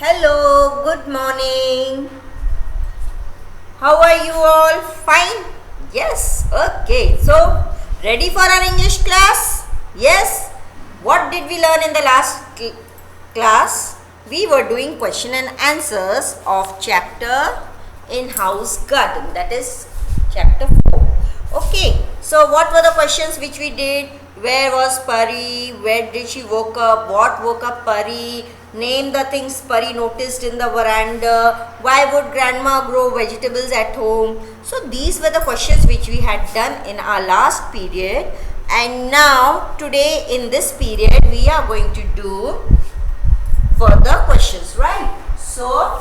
Hello, good morning. How are you all? Fine? Yes, okay. So, ready for our English class? Yes. What did we learn in the last class? We were doing question and answers of chapter In House Garden, that is chapter 4. Okay, so what were the questions which we did? Where was Pari? Where did she woke up? What woke up Pari? Name the things Pari noticed in the veranda. Why would grandma grow vegetables at home? So these were the questions which we had done in our last period. And now today in this period we are going to do further questions, right? So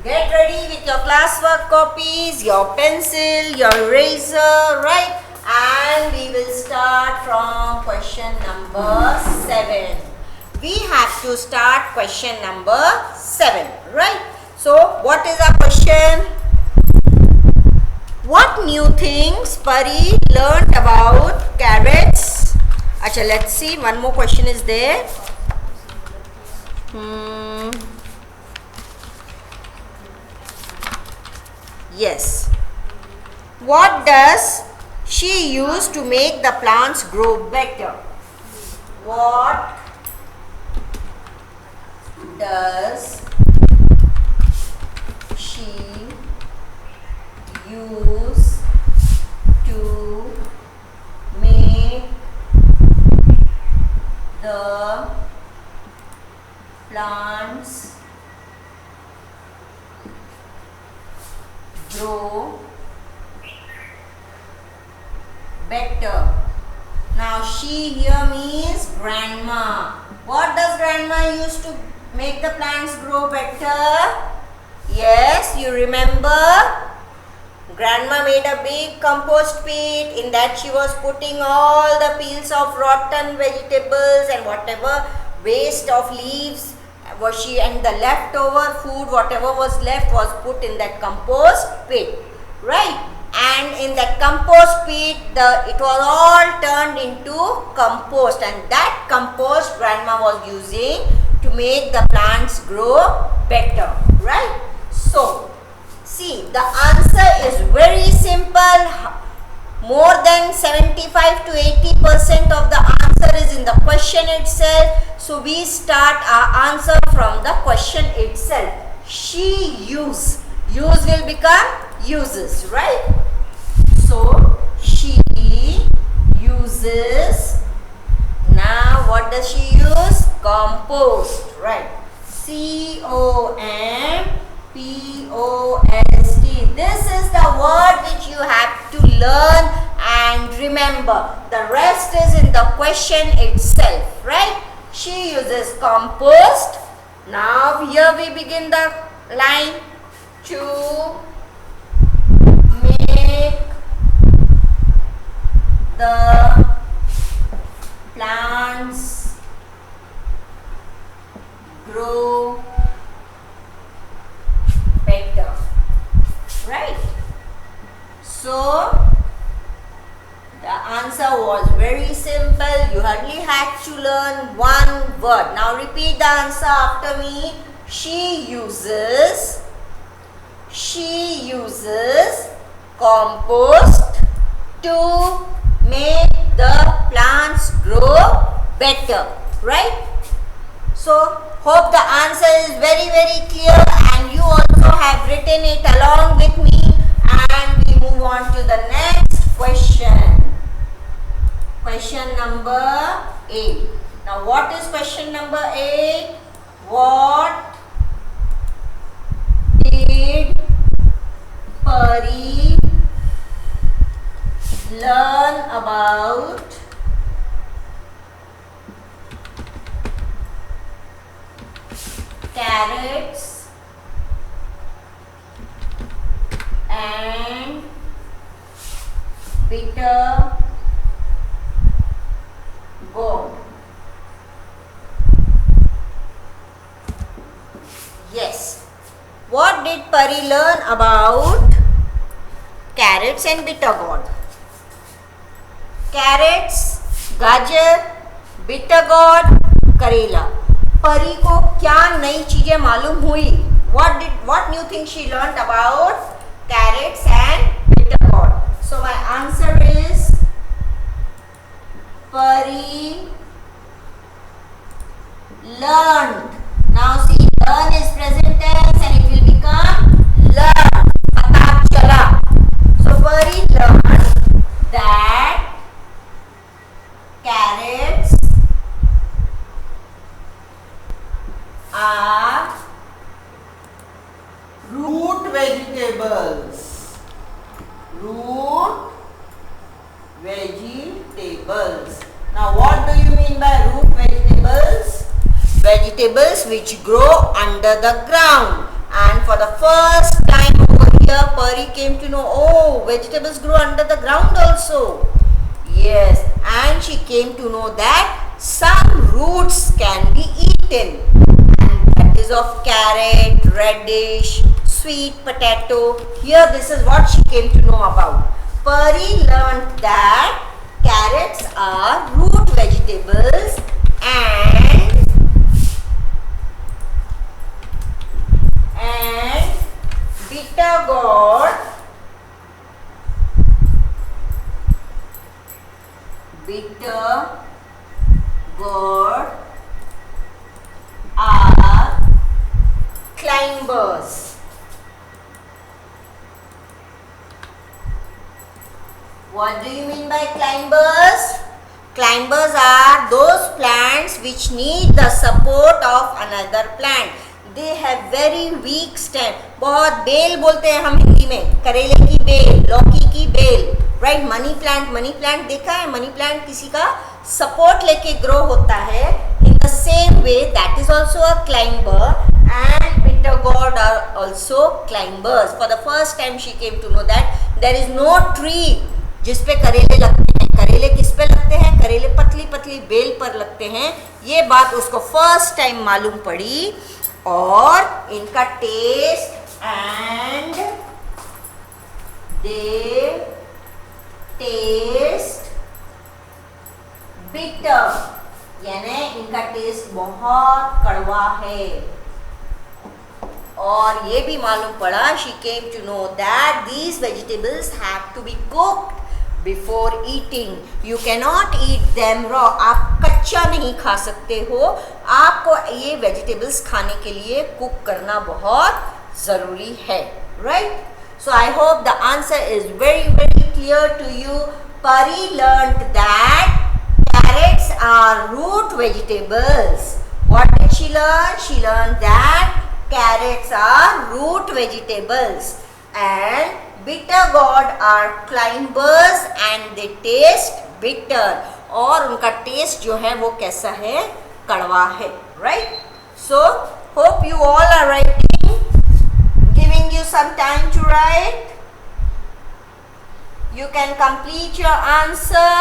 get ready with your classwork copies, your pencil, your eraser, right? And we will start from question number 7. We have to start question number 7, right? So, what is our question? What new things Pari learned about carrots? Acha, let's see. One more question is there. Yes. What does she use to make the plants grow better? What does she use to make the plants grow better? Now she here means grandma. What does grandma use to make the plants grow better? Yes, you remember? Grandma made a big compost pit. In that she was putting all the peels of rotten vegetables and whatever waste of leaves was she, and the leftover food, whatever was left, was put in that compost pit, right? And in that compost pit, it was all turned into compost, and that compost grandma was using to make the plants grow better, right? So, see, the answer is very simple. More than 75 to 80% of the answer is in the question itself. So, we start our answer from the question itself. She use. Use will become uses, right? So, she uses. Now, what does she use? Compost, right? C-O-M-P-O-S-T. This is the word which you have to learn and remember. The rest is in the question itself, right? She uses compost. Now, here we begin the line. To make the plants grow better, right? So the answer was very simple. You hardly had to learn one word. Now repeat the answer after me. She uses compost to make the plants grow better, right? So, hope the answer is very clear and you also have written it along with me, and we move on to the next question. Question number 8. Now, what is question number 8? What did Pari learn about carrots and bitter gourd? Yes. What did Pari learn about carrots and bitter gourd? Carrots, gajar, bitter gourd, करेला. परी को क्या नई चीजें मालूम हुई? What new thing she learned about carrots and bitter gourd? So my answer is Pari learned. Now see, learn is present tense and it will become learn. पता चला. So Pari learned that carrots are root vegetables. Root vegetables. Now what do you mean by root vegetables? Vegetables which grow under the ground. And for the first time over here, Pari came to know, oh, vegetables grow under the ground also. Yes, and she came to know that some roots can be eaten. And that is of carrot, radish, sweet potato. Here this is what she came to know about. Pari learned that carrots are root vegetables and bitter gourd are climbers. What do you mean by climbers? Climbers are those plants which need the support of another plant. They have very weak stem. बहुत bell बोलते हैं हम हिंदी में. करेले की bell, लौकी की bell, right. Money plant देखा है? मनी प्लांट किसी का सपोर्ट लेके ग्रो होता है. In the same way, that is also a climber, and bitter gourd are also climbers. For the first time she came to know that there is no tree जिस पे करेले लगते हैं. करेले किस पे लगते हैं? करेले पतली पतली बेल पर लगते हैं. ये बात उसको फर्स्ट टाइम मालूम पड़ी. और इनका taste and they taste bitter, यानी इनका टेस्ट बहुत कड़वा है. और ये भी मालूम पड़ा, she came to know that these vegetables have to be cooked before eating. You cannot eat them raw. आप कच्चा नहीं खा सकते हो. आपको ये वेजिटेबल्स खाने के लिए कुक करना बहुत ज़रूरी है, right? So I hope the answer is very clear to you. Pari learned that carrots are root vegetables. What did she learn? She learned that carrots are root vegetables and bitter gourd are climbers and they taste bitter. और उनका test जो है वो कैसा है? कड़वा है, right? So hope you all are writing. Giving you some time to write. You can complete your answer.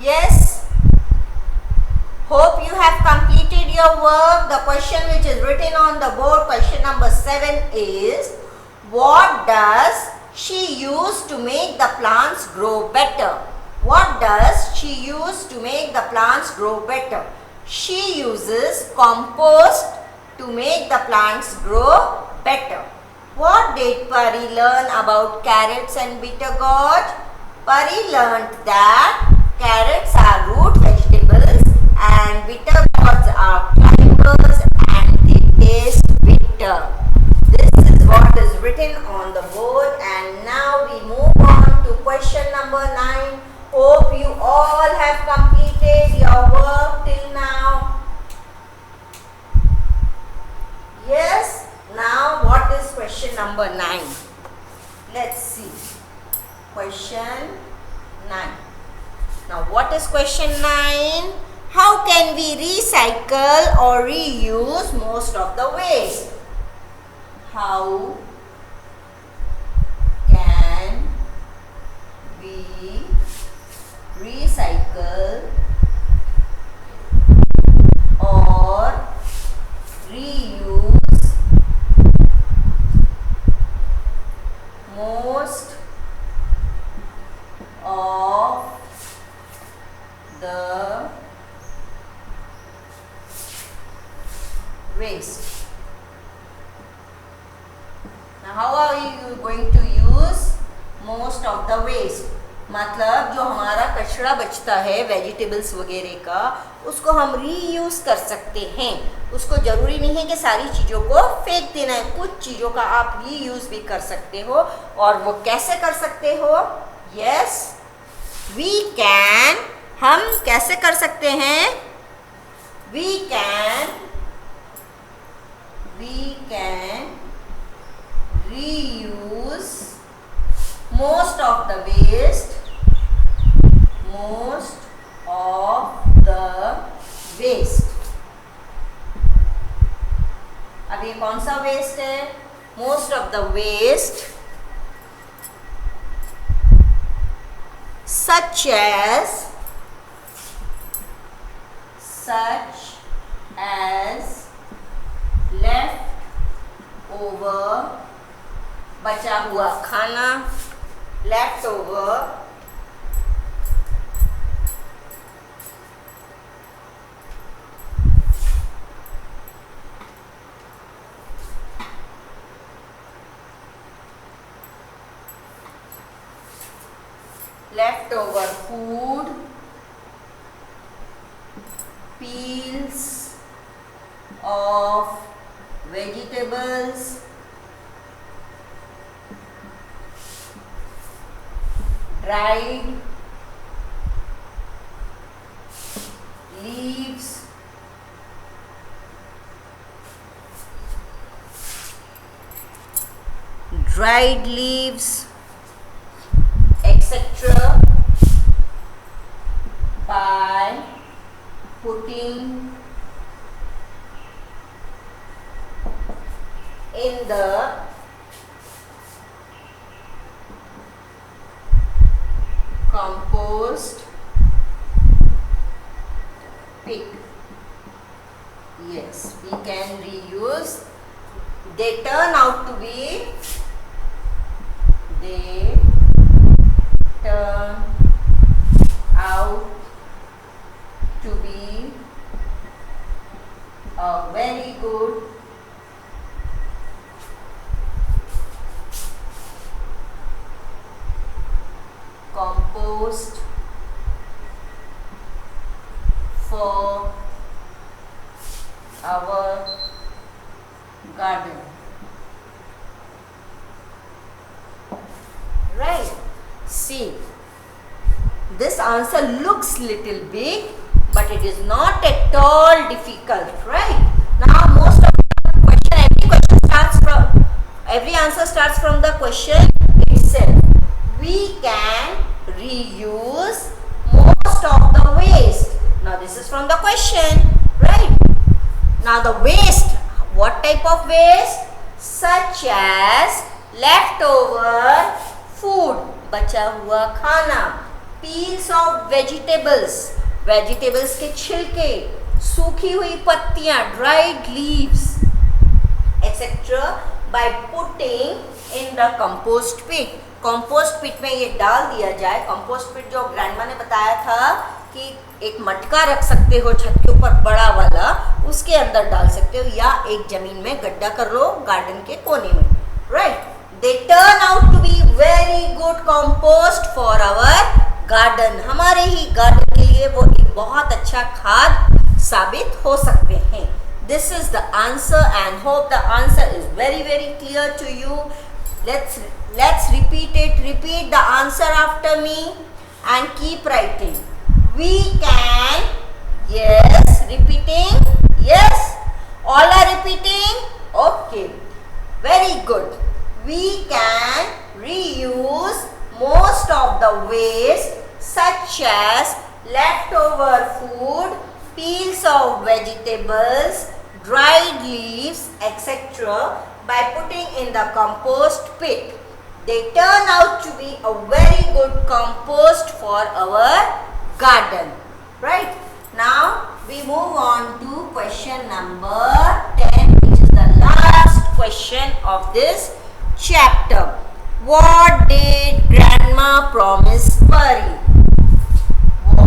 Yes, hope you have completed your work. The question which is written on the board, question number 7 is, what does she use to make the plants grow better? What does she use to make the plants grow better? She uses compost to make the plants grow better. What did Pari learn about carrots and bitter gourd? Pari learned that carrots are root vegetables and bitter gourds are climbers and they taste bitter. This is what is written on the board, and now we move on to question number 9. Hope you all have completed your work till now. Yes? Now what is question number 9? Let's see. Question 9. Now what is question 9? How can we recycle or reuse most of the waste? How we recycle or reuse most of the waste. Now how are you going to use most of the waste? मतलब जो हमारा कचरा बचता है vegetables वगैरह का, उसको हम रीयूज कर सकते हैं. उसको ज़रूरी नहीं है कि सारी चीज़ों को फेंक देना है. कुछ चीज़ों का आप रीयूज भी कर सकते हो. और वो कैसे कर सकते हो? Yes, we can. हम कैसे कर सकते हैं? We can reuse most of the waste. अब ये कौन सा वेस्ट है? Most of the waste such as left over, बचा हुआ खाना, left over, leftover food, peels of vegetables, dried leaves, etc. by putting in the compost pit. Yes, we can reuse. They turn out to be a very good compost for our garden. Right? See, this answer looks little big, but it is not at all difficult, right? Now, most of the question, every answer starts from the question itself. We can reuse most of the waste. Now, this is from the question, right? Now, the waste, what type of waste? Such as leftover food, बचा हुआ खाना, peels of vegetables, vegetables के छिलके, सूखी हुई पत्तियां, dried leaves, etcetera, by putting in the compost pit. Compost pit में ये डाल दिया जाए. कंपोस्ट पिट जो ग्रैंडमा ने बताया था कि एक मटका रख सकते हो छत के ऊपर बड़ा वाला, उसके अंदर डाल सकते हो, या एक जमीन में गड्ढा कर लो गार्डन के कोने में. Right? They turn out to be very good compost for our garden. हमारे ही गार्डन के लिए वो एक बहुत अच्छा खाद साबित हो सकते हैं. This is the answer and hope the answer is very clear to you. Let's repeat it. Repeat the answer after me and keep writing. We can. Yes. Repeating. Yes. All are repeating. Okay. Very good. We can reuse most of the waste such as leftover food, peels of vegetables, dried leaves, etc. by putting in the compost pit. they turn out to be a very good compost for our garden. Right? Now we move on to question number 10, which is the last question of this chapter. What did Grandma promise Pari?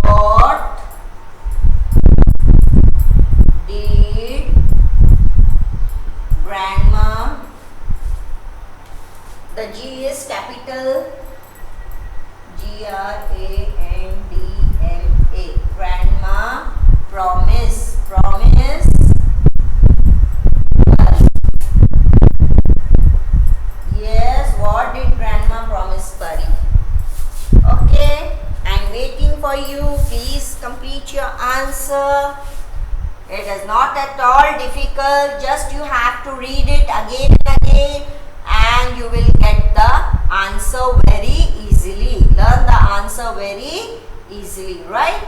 What did Grandma, the G is capital, Grandma, Grandma promise Pari. Yes, what did Grandma promise Pari? Okay, I'm waiting for you. Please complete your answer. It is not at all difficult. Just you have to read it again and again and you will get the answer very easily. Learn the answer very easily, right?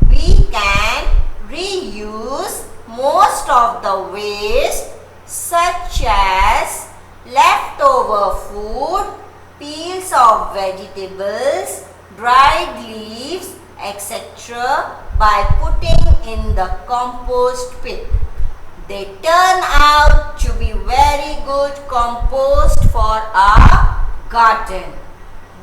We can reuse most of the waste such as leftover food, peels of vegetables, dried leaves, etc. by putting in the compost pit. They turn out to be very good compost for our garden.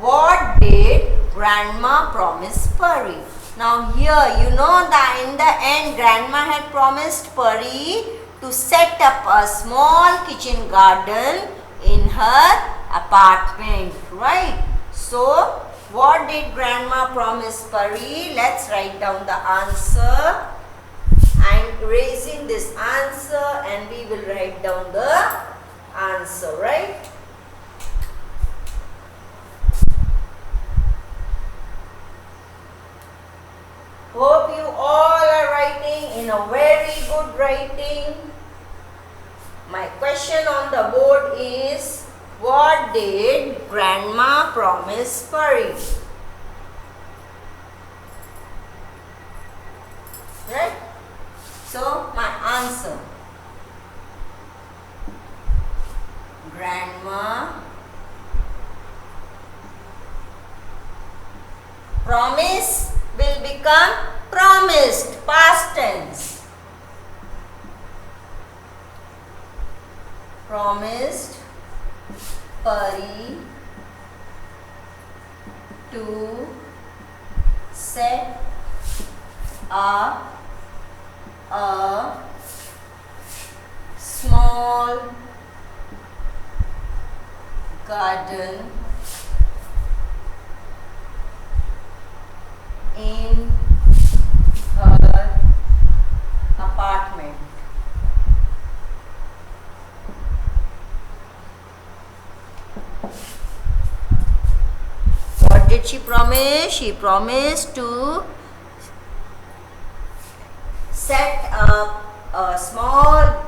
What did Grandma promise Pari? Now here you know that in the end Grandma had promised Pari to set up a small kitchen garden in her apartment, right? So what did Grandma promise Pari? Let's write down the answer. I'm erasing this answer and we will write down the answer, right? Hope you all are writing in a very good writing. My question on the board is, what did Grandma promise Pari? Right? So, my answer. Grandma promise will become promised, past tense. Promised Pari to set up a small garden in her apartment. What did she promise? She promised to set up a small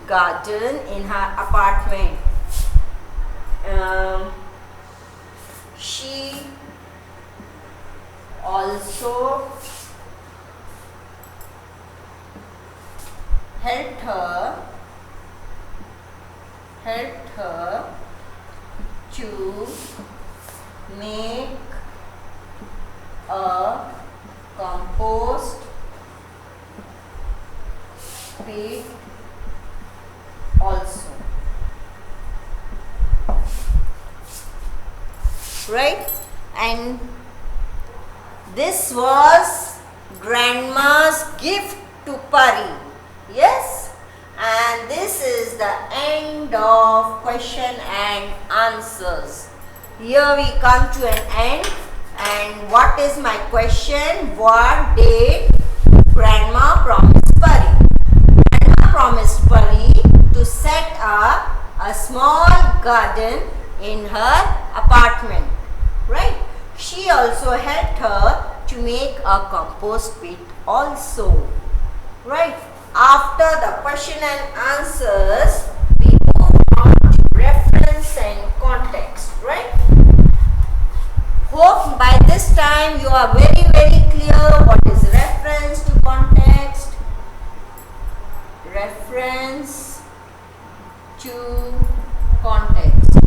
garden in her apartment. She also helped her to make a compost pit also. Right? And this was Grandma's gift to Pari. Yes? And this is the end of question and answers. Here we come to an end. And what is my question? What did Grandma promise Pari? Grandma promised Pari to set up a small garden in her apartment. Right? She also helped her to make a compost pit also. Right? After the question and answers, we move on to reference and context. Right? Hope by this time you are very clear what is reference to context. Reference to context.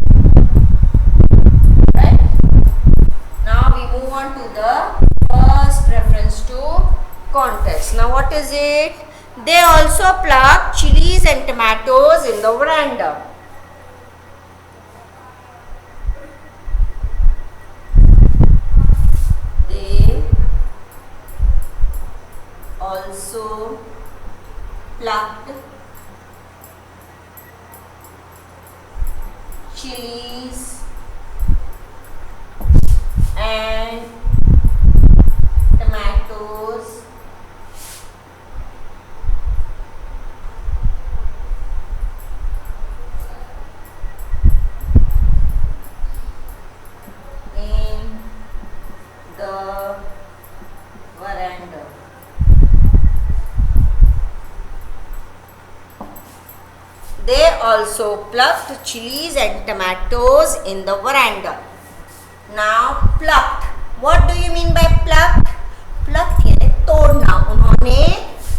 context. Now what is it? They also plucked chilies and tomatoes in the veranda. They also plucked chilies and tomatoes in the veranda. They also plucked chilies and tomatoes in the veranda. Now plucked. What do you mean by plucked? Plucked यानी तोड़ना. उन्होंने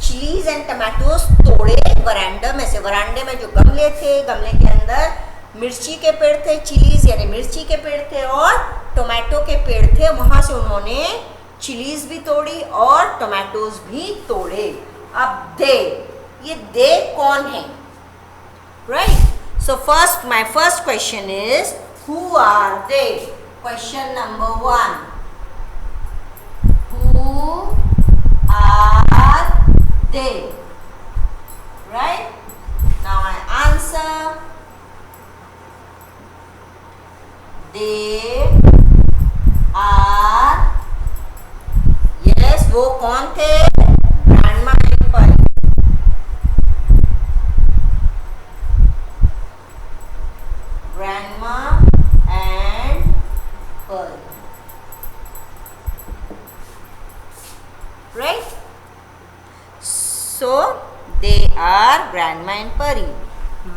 chilies and tomatoes तोड़े वरांडा में से. वरांडे में जो गमले थे, गमले के अंदर मिर्ची के पेड़ थे, चिलीज यानी मिर्ची के पेड़ थे और टोमेटो के पेड़ थे. वहां से उन्होंने चिलीज भी तोड़ी और टोमेटोज भी तोड़े. अब ये दे कौन है? Right? So first, my first question is, who are they? Question number 1. Who are they? Right? Now my answer. They are. Yes, वो कौन थे? Grandma and Pari. Grandma and Pearl. Right? So they are Grandma and Pari.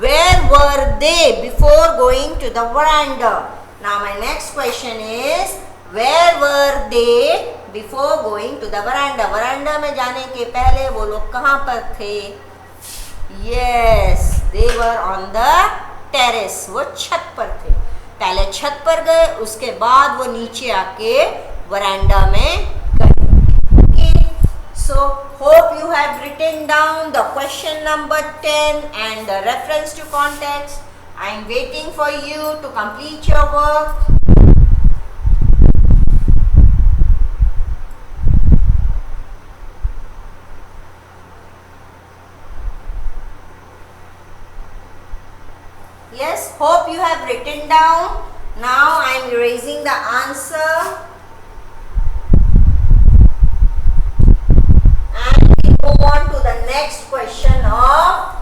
Where were they before going to the veranda? Now my next question is, where were they before going to the veranda? Veranda में जाने के पहले वो लोग कहाँ पर थे? Yes, they were on the terrace. वो छत पर थे. पहले छत पर गए, उसके बाद वो नीचे आके वरांडा में गए. Okay. So hope you have written down the question number 10 and the reference to context. I am waiting for you to complete your work. Yes, hope you have written down. Now I am erasing the answer. And we go on to the next question of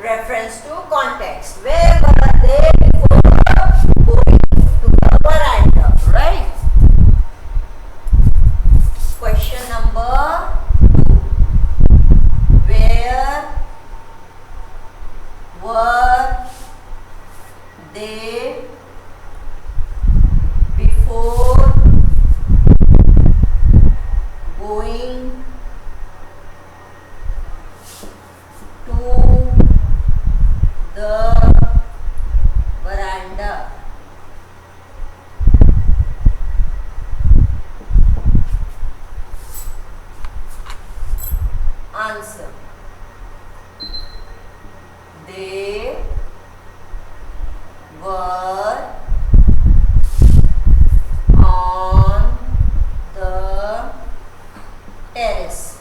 reference to context. Where were they before going to the veranda? Right? Question number 2. Where were they before going to the veranda? Answer. They were on the terrace.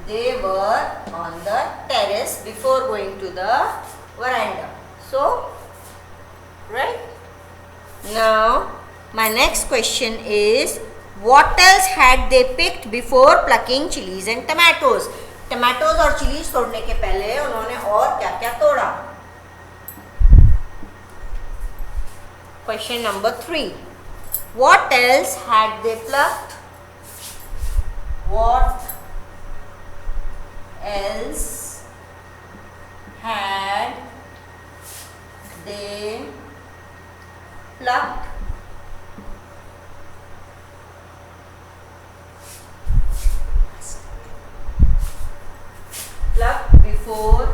They were on the terrace before going to the veranda. So, right? Now, my next question is, what else had they picked before plucking chilies and tomatoes? Tomatoes और chillies तोड़ने के पहले उन्होंने और क्या क्या तोड़ा? Question number 3. What else had they plucked? What else had they plucked? Plucked before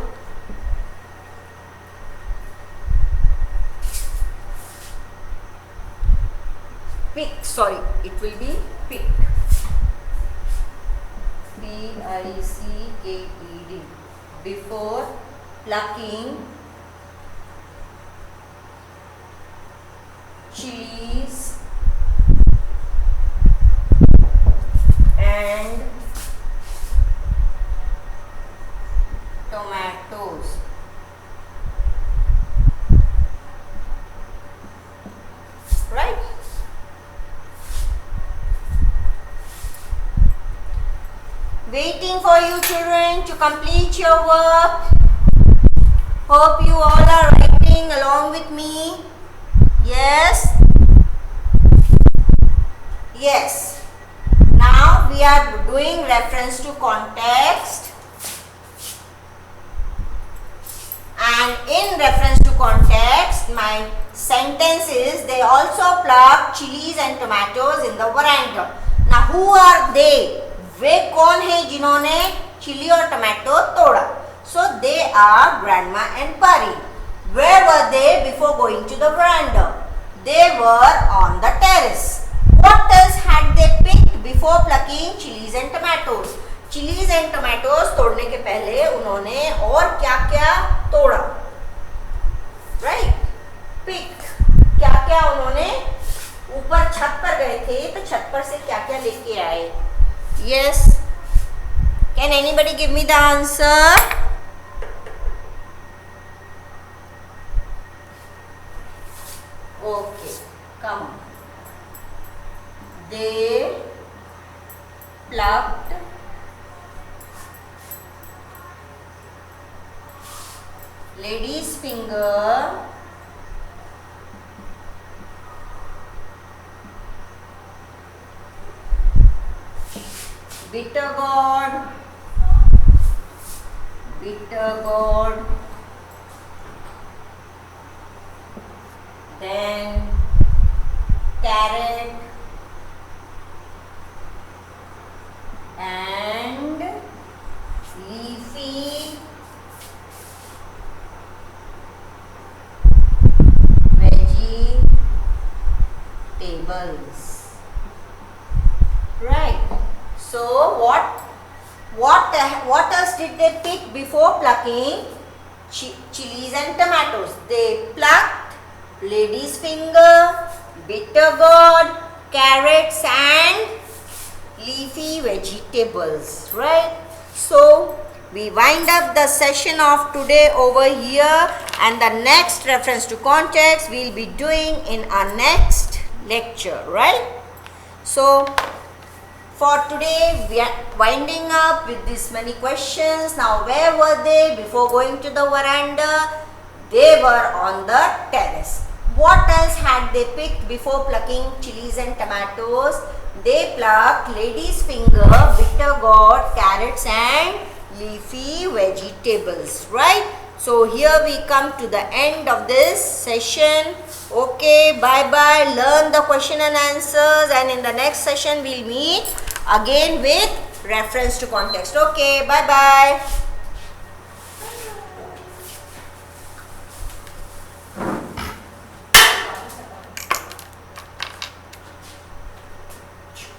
picked. Sorry, it will be picked. P-I-C-K-E-D, before plucking chilies and tomatoes. Right? Waiting for you children to complete your work. Hope you all are writing along with me. Yes? Yes. Now we are doing reference to context. And in reference to context, my sentence is, they also plucked chilies and tomatoes in the veranda. Now who are they? वे कौन है जिन्होंने chilli और tomato तोड़ा? So they are grandma and Pari. Where were they before going to the veranda? They were on the terrace. What else had they picked before plucking chilies and tomatoes? Chilies and tomatoes तोड़ने के पहले उन्होंने और क्या-क्या तोड़ा? Right? Pick. क्या-क्या उन्होंने ऊपर छत पर गए थे तो छत पर से क्या-क्या लेके आए? Yes. Can anybody give me the answer? Okay, come on. They plucked lady's finger bitter gourd, then carrot and leafy vegetables. Right. So what else did they pick before plucking chilies and tomatoes? They plucked lady's finger, bitter gourd, carrots and leafy vegetables. Right? So we wind up the session of today over here, and the next reference to context we will be doing in our next lecture. Right? So for today, we are winding up with this many questions. Now, where were they before going to the veranda? They were on the terrace. What else had they picked before plucking chilies and tomatoes? They plucked lady's finger, bitter gourd, carrots and leafy vegetables. Right? So, here we come to the end of this session. Okay, bye-bye. Learn the question and answers, and in the next session, we'll meet again with reference to context. Okay, bye-bye.